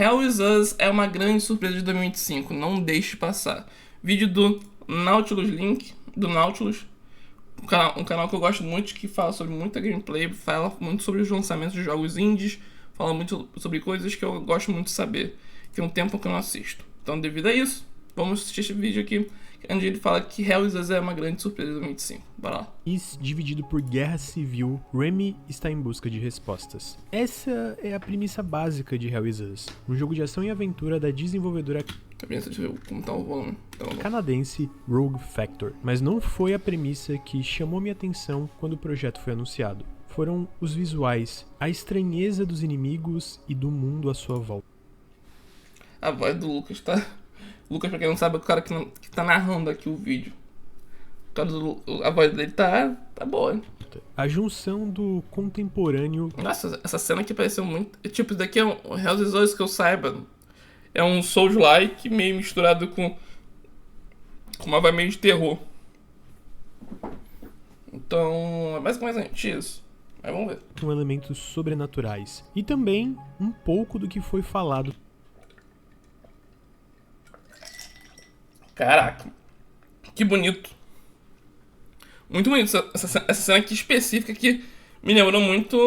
Hell is Us é uma grande surpresa de 2025, não deixe passar. Vídeo do Nautilus Link, do Nautilus, um canal que eu gosto muito, que fala sobre muita gameplay, fala muito sobre os lançamentos de jogos indies, fala muito sobre coisas que eu gosto muito de saber, que tem um tempo que eu não assisto. Então, devido a isso, vamos assistir esse vídeo aqui, onde ele fala que Hell is Us é uma grande surpresa de 2025. Bora lá. Dividido por guerra civil, Remy está em busca de respostas. Essa é a premissa básica de Hell is Us, um jogo de ação e aventura da desenvolvedora Deixa eu ver como tá o volume. canadense Rogue Factor, mas não foi a premissa que chamou minha atenção quando o projeto foi anunciado. Foram os visuais, a estranheza dos inimigos e do mundo à sua volta. A voz do Lucas tá... Lucas, pra quem não sabe, é o cara que tá narrando aqui o vídeo. A voz dele tá boa, hein? A junção do contemporâneo... Nossa, essa cena aqui pareceu muito... Tipo, isso daqui é um Hell is Us que eu saiba. É um Souls-like meio misturado com uma vibe meio de terror. Então, é basicamente isso. Mas vamos ver. Com elementos sobrenaturais. E também um pouco do que foi falado. Caraca. Que bonito. Muito bonito. Essa cena aqui específica que me lembrou muito...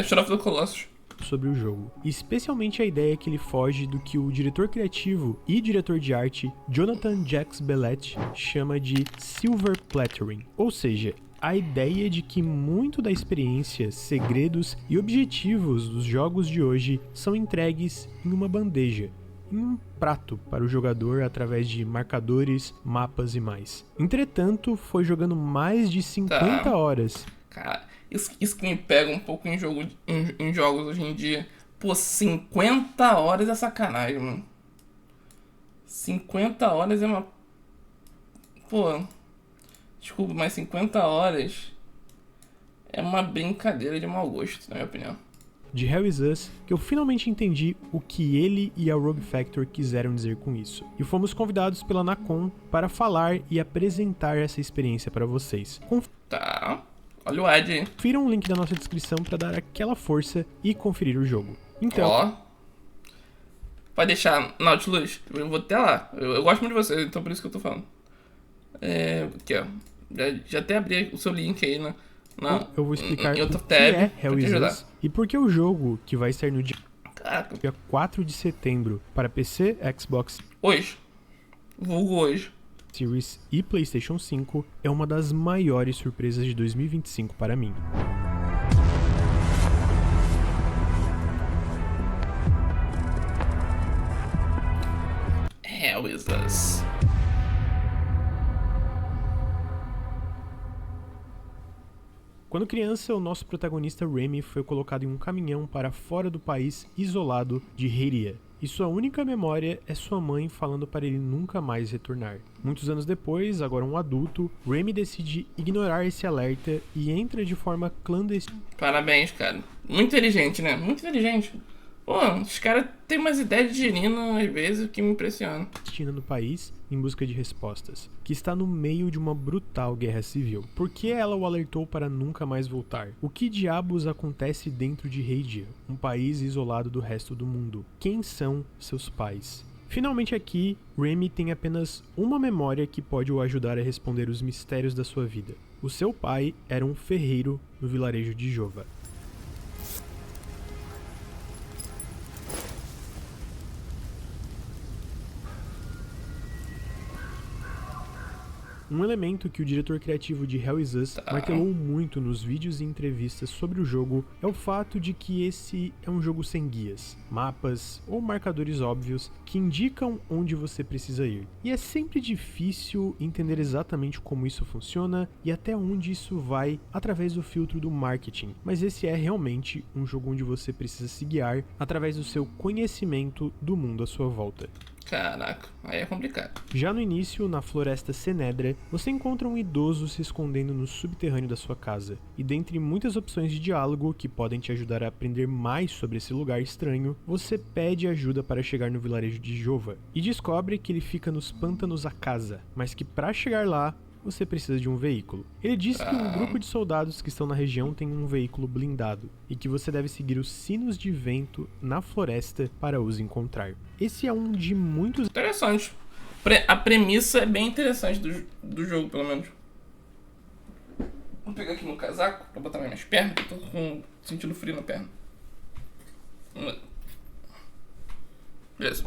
Shadow of the Colossus. Sobre o jogo, especialmente a ideia que ele foge do que o diretor criativo e diretor de arte Jonathan Jacques Bellet chama de silver plattering, ou seja, a ideia de que muito da experiência, segredos e objetivos dos jogos de hoje são entregues em uma bandeja, em um prato para o jogador através de marcadores, mapas e mais. Entretanto, foi jogando mais de 50 horas. Cara, isso que me pega um pouco em jogos hoje em dia. Pô, 50 horas é sacanagem, mano. 50 horas é uma... Pô, desculpa, mas 50 horas é uma brincadeira de mau gosto, na minha opinião. De Hell is Us, que eu finalmente entendi o que ele e a Rogue Factor quiseram dizer com isso. E fomos convidados pela Nacon para falar e apresentar essa experiência para vocês. Tá, olha o ad aí. Confiram o link da nossa descrição para dar aquela força e conferir o jogo. Então... Ó, vai deixar Nautilus? Eu vou até lá. Eu gosto muito de você, então por isso que eu tô falando. Aqui, ó. Já até abri o seu link aí eu vou explicar em o outra que tab é Hell is ajudar. Us e por que o jogo, que vai sair no dia Caraca. 4 de setembro para PC, Xbox Vulgo hoje. Series e PlayStation 5, é uma das maiores surpresas de 2025 para mim. Hell is Us. Quando criança, o nosso protagonista Remy foi colocado em um caminhão para fora do país isolado de Heiria. E sua única memória é sua mãe falando para ele nunca mais retornar. Muitos anos depois, agora um adulto, Remy decide ignorar esse alerta e entra de forma clandestina. Parabéns, cara. Muito inteligente, né? Muito inteligente. Pô, os caras têm umas ideias de girino, às vezes, que me impressionam. No país em busca de respostas, que está no meio de uma brutal guerra civil. Por que ela o alertou para nunca mais voltar? O que diabos acontece dentro de Heidia, um país isolado do resto do mundo? Quem são seus pais? Finalmente aqui, Remy tem apenas uma memória que pode o ajudar a responder os mistérios da sua vida. O seu pai era um ferreiro no vilarejo de Jova. Um elemento que o diretor criativo de Hell is Us martelou muito nos vídeos e entrevistas sobre o jogo é o fato de que esse é um jogo sem guias, mapas ou marcadores óbvios que indicam onde você precisa ir. E é sempre difícil entender exatamente como isso funciona e até onde isso vai através do filtro do marketing, mas esse é realmente um jogo onde você precisa se guiar através do seu conhecimento do mundo à sua volta. Caraca, aí é complicado. Já no início, na floresta Senedra, você encontra um idoso se escondendo no subterrâneo da sua casa, e dentre muitas opções de diálogo que podem te ajudar a aprender mais sobre esse lugar estranho, você pede ajuda para chegar no vilarejo de Jova, e descobre que ele fica nos pântanos Akaza, mas que para chegar lá, você precisa de um veículo. Ele diz que um grupo de soldados que estão na região tem um veículo blindado e que você deve seguir os sinos de vento na floresta para os encontrar. Esse é um de muitos... Interessante. A premissa é bem interessante do jogo, pelo menos. Vou pegar aqui meu casaco pra botar nas minhas pernas, que eu tô sentindo frio na perna. Beleza.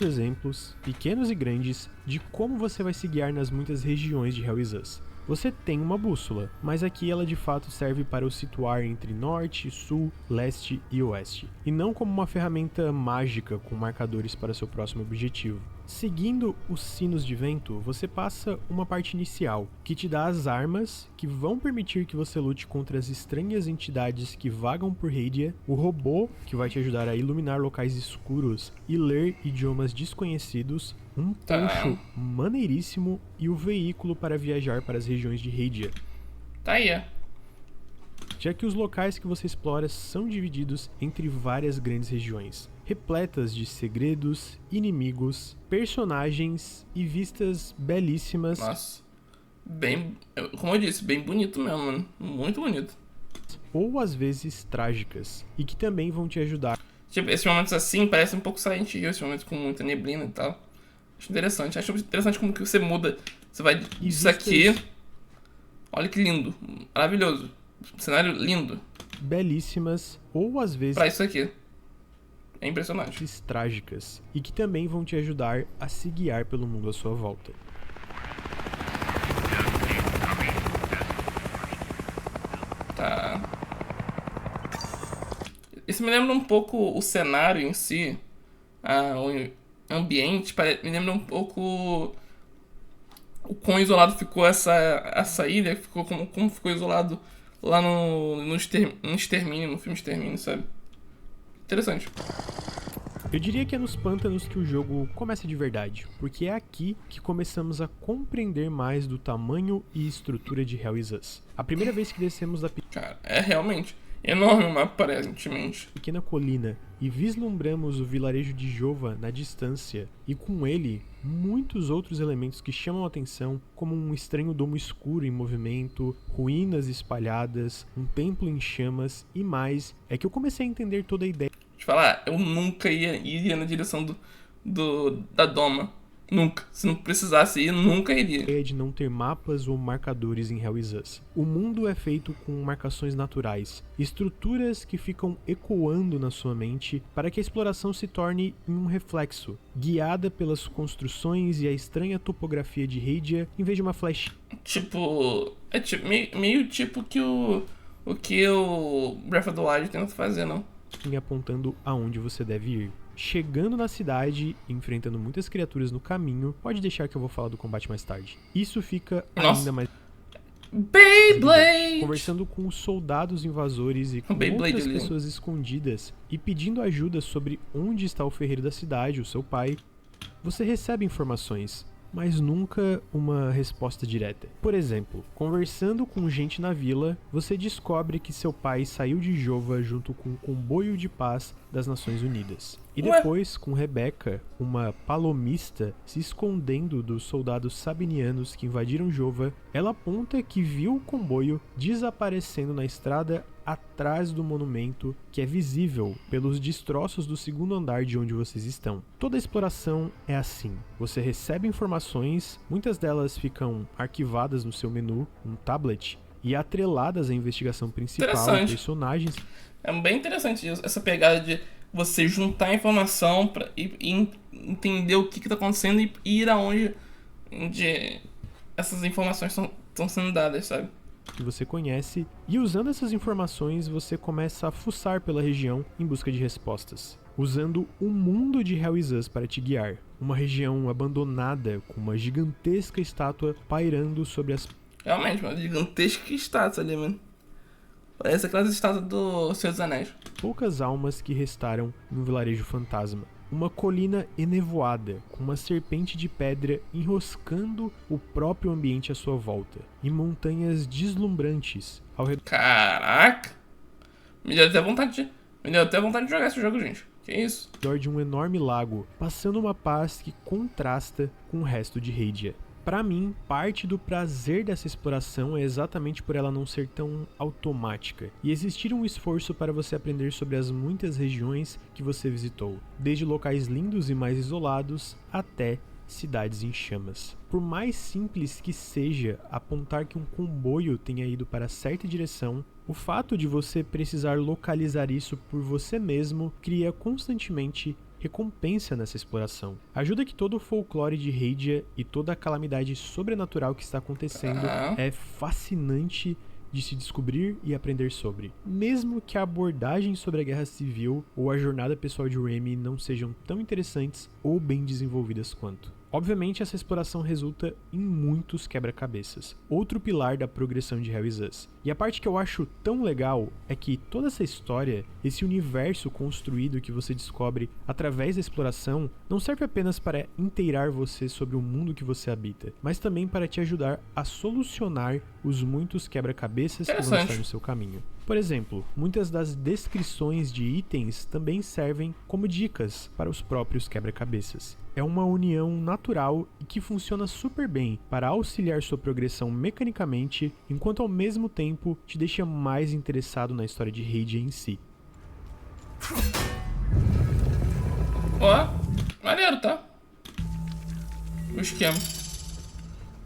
Exemplos, pequenos e grandes, de como você vai se guiar nas muitas regiões de Hell Is Us. Você tem uma bússola, mas aqui ela de fato serve para o situar entre norte, sul, leste e oeste, e não como uma ferramenta mágica com marcadores para seu próximo objetivo. Seguindo os sinos de vento, você passa uma parte inicial, que te dá as armas que vão permitir que você lute contra as estranhas entidades que vagam por Hydia, o robô que vai te ajudar a iluminar locais escuros e ler idiomas desconhecidos, um poncho maneiríssimo e o veículo para viajar para as regiões de Hydia. Tá aí. Já que os locais que você explora são divididos entre várias grandes regiões, repletas de segredos, inimigos, personagens e vistas belíssimas. Nossa, como eu disse, bem bonito mesmo, mano. Muito bonito. Ou às vezes trágicas, e que também vão te ajudar. Tipo, esses momentos assim parecem um pouco Silent Hill, esses momentos com muita neblina e tal. Acho interessante como que você muda. Você vai disso aqui. Olha que lindo, maravilhoso. Cenário lindo. Belíssimas, ou às vezes pra isso aqui. É impressionante. Trágicas, e que também vão te ajudar a se guiar pelo mundo à sua volta. Tá. Isso me lembra um pouco o cenário em si. O ambiente. Me lembra um pouco o quão isolado ficou essa ilha. Ficou como ficou isolado lá no Extermínio, no filme Extermínio, sabe? Interessante. Eu diria que é nos pântanos que o jogo começa de verdade, porque é aqui que começamos a compreender mais do tamanho e estrutura de Hell Is Us. A primeira vez que descemos da Cara, é realmente enorme o mapa, aparentemente. Pequena colina e vislumbramos o vilarejo de Jova na distância, e com ele muitos outros elementos que chamam a atenção, como um estranho domo escuro em movimento, ruínas espalhadas, um templo em chamas e mais, é que eu comecei a entender toda a ideia. Deixa eu falar, eu nunca iria na direção da Doma. Nunca. Se não precisasse ir, nunca iria. A ideia de não ter mapas ou marcadores em Hell Is Us. O mundo é feito com marcações naturais, estruturas que ficam ecoando na sua mente para que a exploração se torne em um reflexo, guiada pelas construções e a estranha topografia de Hydia, em vez de uma flecha. Tipo, meio tipo que o que o Breath of the Wild tenta fazer, não? Apontando aonde você deve ir. Chegando na cidade, enfrentando muitas criaturas no caminho, pode deixar que eu vou falar do combate mais tarde. Isso fica ainda mais... Beyblade! Conversando com os soldados invasores e com outras pessoas escondidas e pedindo ajuda sobre onde está o ferreiro da cidade, o seu pai, você recebe informações, mas nunca uma resposta direta. Por exemplo, conversando com gente na vila, você descobre que seu pai saiu de Jova junto com o comboio de paz das Nações Unidas. E depois, com Rebecca, uma palomista, se escondendo dos soldados sabinianos que invadiram Jova, ela aponta que viu o comboio desaparecendo na estrada atrás do monumento, que é visível pelos destroços do segundo andar de onde vocês estão. Toda a exploração é assim. Você recebe informações, muitas delas ficam arquivadas no seu menu, um tablet, e atreladas à investigação principal, personagens. É bem interessante isso, essa pegada de você juntar a informação e entender o que está acontecendo e ir aonde essas informações estão sendo dadas, sabe? Que você conhece, e usando essas informações você começa a fuçar pela região em busca de respostas, usando o mundo de Hell Is Us para te guiar. Uma região abandonada com uma gigantesca estátua pairando sobre as... Realmente, uma gigantesca estátua ali, mano. Parece aquelas estátuas do Senhor dos Anéis. Poucas almas que restaram num vilarejo fantasma. Uma colina enevoada, com uma serpente de pedra enroscando o próprio ambiente à sua volta. E montanhas deslumbrantes ao redor. Caraca! Me deu até vontade de jogar esse jogo, gente. Que isso? Ao redor de um enorme lago, passando uma paz que contrasta com o resto de Heidia. Pra mim, parte do prazer dessa exploração é exatamente por ela não ser tão automática e existir um esforço para você aprender sobre as muitas regiões que você visitou, desde locais lindos e mais isolados até cidades em chamas. Por mais simples que seja apontar que um comboio tenha ido para certa direção, o fato de você precisar localizar isso por você mesmo cria constantemente recompensa nessa exploração. Ajuda que todo o folclore de Heidia e toda a calamidade sobrenatural que está acontecendo é fascinante de se descobrir e aprender sobre. Mesmo que a abordagem sobre a guerra civil ou a jornada pessoal de Remy não sejam tão interessantes ou bem desenvolvidas quanto. Obviamente, essa exploração resulta em muitos quebra-cabeças, outro pilar da progressão de Hell is Us. E a parte que eu acho tão legal é que toda essa história, esse universo construído que você descobre através da exploração, não serve apenas para inteirar você sobre o mundo que você habita, mas também para te ajudar a solucionar os muitos quebra-cabeças que vão estar no seu caminho. Por exemplo, muitas das descrições de itens também servem como dicas para os próprios quebra-cabeças. É uma união natural e que funciona super bem para auxiliar sua progressão mecanicamente, enquanto ao mesmo tempo te deixa mais interessado na história de Heidia em si. Ó, maneiro, tá? O esquema.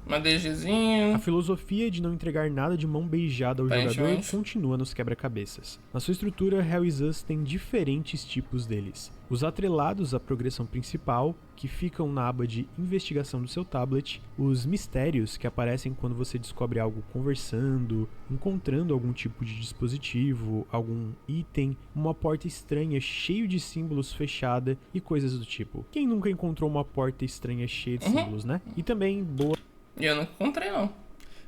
Uma DGzinho. A filosofia de não entregar nada de mão beijada ao jogador continua nos quebra-cabeças. Na sua estrutura, Hell is Us tem diferentes tipos deles. Os atrelados à progressão principal, que ficam na aba de investigação do seu tablet, os mistérios, que aparecem quando você descobre algo conversando, encontrando algum tipo de dispositivo, algum item, uma porta estranha cheio de símbolos fechada e coisas do tipo. Quem nunca encontrou uma porta estranha cheia de símbolos, né? E também boa... Eu não encontrei, não.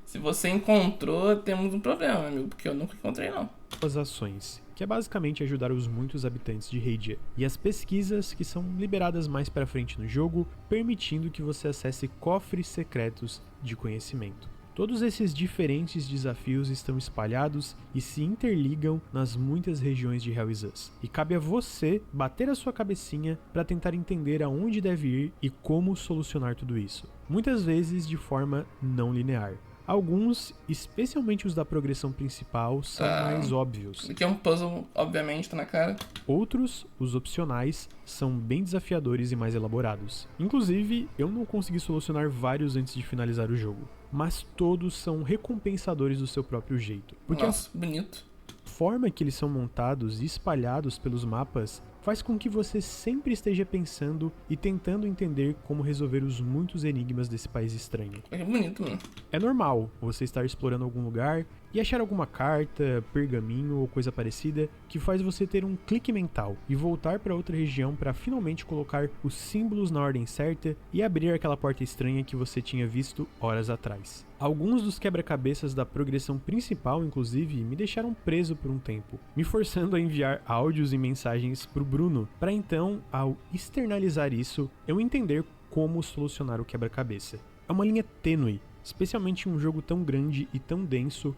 Se você encontrou, temos um problema, amigo, porque eu nunca encontrei, não. As ações, que é basicamente ajudar os muitos habitantes de Heidia, e as pesquisas, que são liberadas mais pra frente no jogo, permitindo que você acesse cofres secretos de conhecimento. Todos esses diferentes desafios estão espalhados e se interligam nas muitas regiões de Hell is Us, e cabe a você bater a sua cabecinha para tentar entender aonde deve ir e como solucionar tudo isso, muitas vezes de forma não linear. Alguns, especialmente os da progressão principal, são mais óbvios. Aqui é um puzzle, obviamente, tá na cara. Outros, os opcionais, são bem desafiadores e mais elaborados. Inclusive, eu não consegui solucionar vários antes de finalizar o jogo, mas todos são recompensadores do seu próprio jeito. Porque Nossa, bonito. A forma que eles são montados e espalhados pelos mapas faz com que você sempre esteja pensando e tentando entender como resolver os muitos enigmas desse país estranho. É bonito, mano. É normal você estar explorando algum lugar e achar alguma carta, pergaminho ou coisa parecida que faz você ter um clique mental e voltar para outra região para finalmente colocar os símbolos na ordem certa e abrir aquela porta estranha que você tinha visto horas atrás. Alguns dos quebra-cabeças da progressão principal, inclusive, me deixaram preso por um tempo, me forçando a enviar áudios e mensagens pro Bruno, para então, ao externalizar isso, eu entender como solucionar o quebra-cabeça. É uma linha tênue, especialmente em um jogo tão grande e tão denso.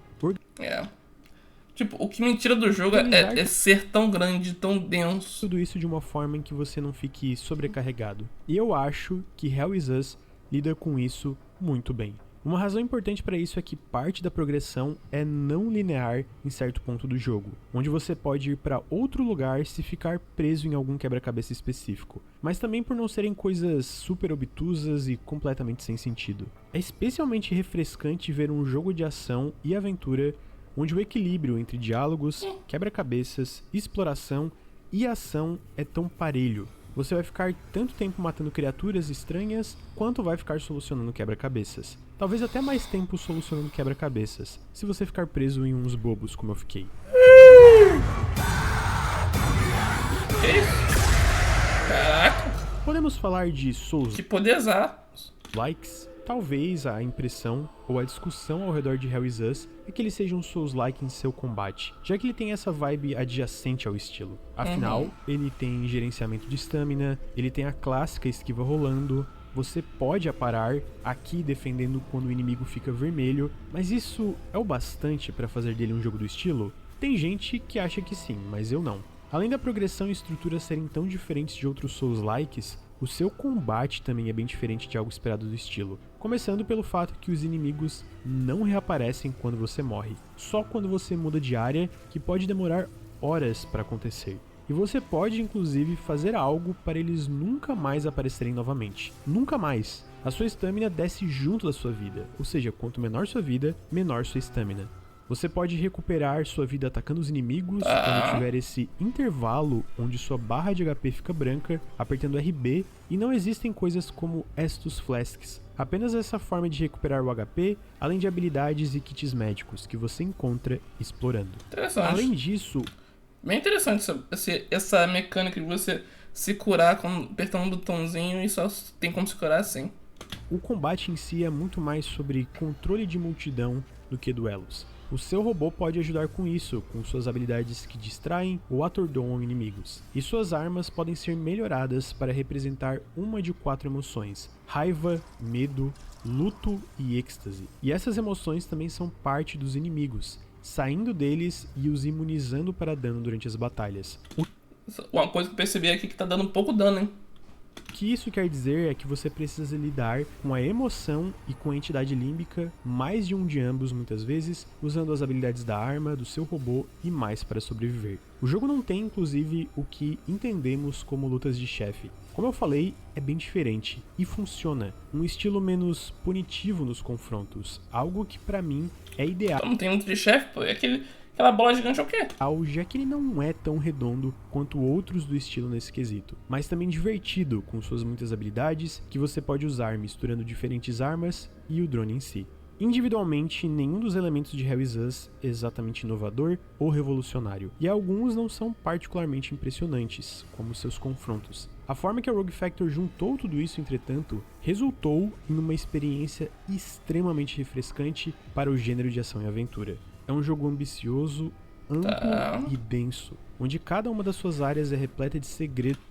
Tipo, o que me tira do jogo é ser tão grande, tão denso. Tudo isso de uma forma em que você não fique sobrecarregado. E eu acho que Hell is Us lida com isso muito bem. Uma razão importante para isso é que parte da progressão é não linear em certo ponto do jogo, onde você pode ir para outro lugar se ficar preso em algum quebra-cabeça específico, mas também por não serem coisas super obtusas e completamente sem sentido. É especialmente refrescante ver um jogo de ação e aventura onde o equilíbrio entre diálogos, quebra-cabeças, exploração e ação é tão parelho. Você vai ficar tanto tempo matando criaturas estranhas, quanto vai ficar solucionando quebra-cabeças. Talvez até mais tempo solucionando quebra-cabeças, se você ficar preso em uns bobos como eu fiquei. Que isso? Caraca! Podemos falar de Souls Que poderzar. likes? Talvez a impressão ou a discussão ao redor de Hell is Us é que ele seja um Souls-like em seu combate, já que ele tem essa vibe adjacente ao estilo. Afinal, ele tem gerenciamento de stamina, ele tem a clássica esquiva rolando, você pode aparar aqui defendendo quando o inimigo fica vermelho, mas isso é o bastante para fazer dele um jogo do estilo? Tem gente que acha que sim, mas eu não. Além da progressão e estrutura serem tão diferentes de outros Souls-likes, o seu combate também é bem diferente de algo esperado do estilo. Começando pelo fato que os inimigos não reaparecem quando você morre, só quando você muda de área, que pode demorar horas para acontecer. E você pode inclusive fazer algo para eles nunca mais aparecerem novamente. Nunca mais! A sua estamina desce junto da sua vida, ou seja, quanto menor sua vida, menor sua estamina. Você pode recuperar sua vida atacando os inimigos quando tiver esse intervalo onde sua barra de HP fica branca, apertando RB, e não existem coisas como Estus Flasks. Apenas essa forma de recuperar o HP, além de habilidades e kits médicos que você encontra explorando. Interessante. Além disso, bem interessante essa mecânica de você se curar apertando um botãozinho e só tem como se curar assim. O combate em si é muito mais sobre controle de multidão do que duelos. O seu robô pode ajudar com isso, com suas habilidades que distraem ou atordoam inimigos. E suas armas podem ser melhoradas para representar uma de 4 emoções: raiva, medo, luto e êxtase. E essas emoções também são parte dos inimigos, saindo deles e os imunizando para dano durante as batalhas. Uma coisa que eu percebi aqui que tá dando um pouco dano, hein? O que isso quer dizer é que você precisa lidar com a emoção e com a entidade límbica, mais de um de ambos muitas vezes, usando as habilidades da arma, do seu robô e mais para sobreviver. O jogo não tem inclusive o que entendemos como lutas de chefe. Como eu falei, é bem diferente e funciona, um estilo menos punitivo nos confrontos, algo que pra mim é ideal. Não tem luta de chefe, pô, é aquela bola gigante é o quê? Já que ele não é tão redondo quanto outros do estilo nesse quesito, mas também divertido com suas muitas habilidades que você pode usar misturando diferentes armas e o drone em si. Individualmente, nenhum dos elementos de Hell is Us é exatamente inovador ou revolucionário, e alguns não são particularmente impressionantes, como seus confrontos. A forma que a Rogue Factor juntou tudo isso, entretanto, resultou em uma experiência extremamente refrescante para o gênero de ação e aventura. É um jogo ambicioso, amplo e denso, onde cada uma das suas áreas é repleta de segredos.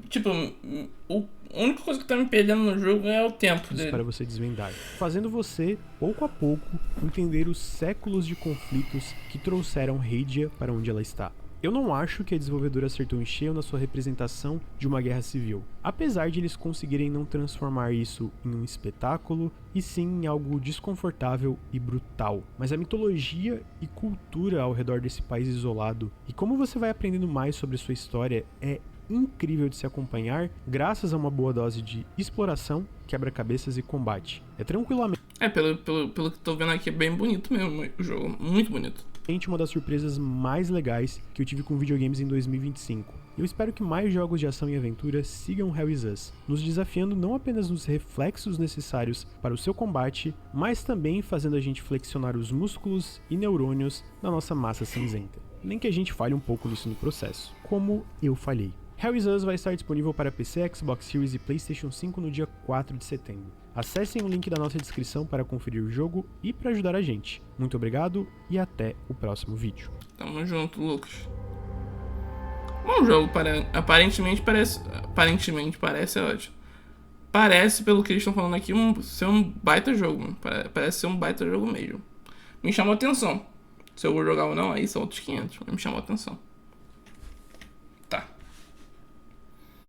Tipo, a única coisa que tá me perdendo no jogo é o tempo dele. Para você desvendar, fazendo você, pouco a pouco, entender os séculos de conflitos que trouxeram Heidia para onde ela está. Eu não acho que a desenvolvedora acertou em cheio na sua representação de uma guerra civil, apesar de eles conseguirem não transformar isso em um espetáculo, e sim em algo desconfortável e brutal. Mas a mitologia e cultura ao redor desse país isolado, e como você vai aprendendo mais sobre sua história, é incrível de se acompanhar, graças a uma boa dose de exploração, quebra-cabeças e combate. É tranquilamente... pelo que tô vendo aqui, é bem bonito mesmo o jogo, muito bonito. Uma das surpresas mais legais que eu tive com videogames em 2025. Eu espero que mais jogos de ação e aventura sigam Hell is Us, nos desafiando não apenas nos reflexos necessários para o seu combate, mas também fazendo a gente flexionar os músculos e neurônios da nossa massa cinzenta. Nem que a gente falhe um pouco nisso no processo, como eu falhei. Hell is Us vai estar disponível para PC, Xbox Series e PlayStation 5 no dia 4 de setembro. Acessem o link da nossa descrição para conferir o jogo e para ajudar a gente. Muito obrigado e até o próximo vídeo. Tamo junto, Lucas. Bom jogo, aparentemente parece ótimo. Parece, pelo que eles estão falando aqui, ser um baita jogo. Parece ser um baita jogo mesmo. Me chamou a atenção. Se eu vou jogar ou não, aí são outros 500. Mas me chamou a atenção.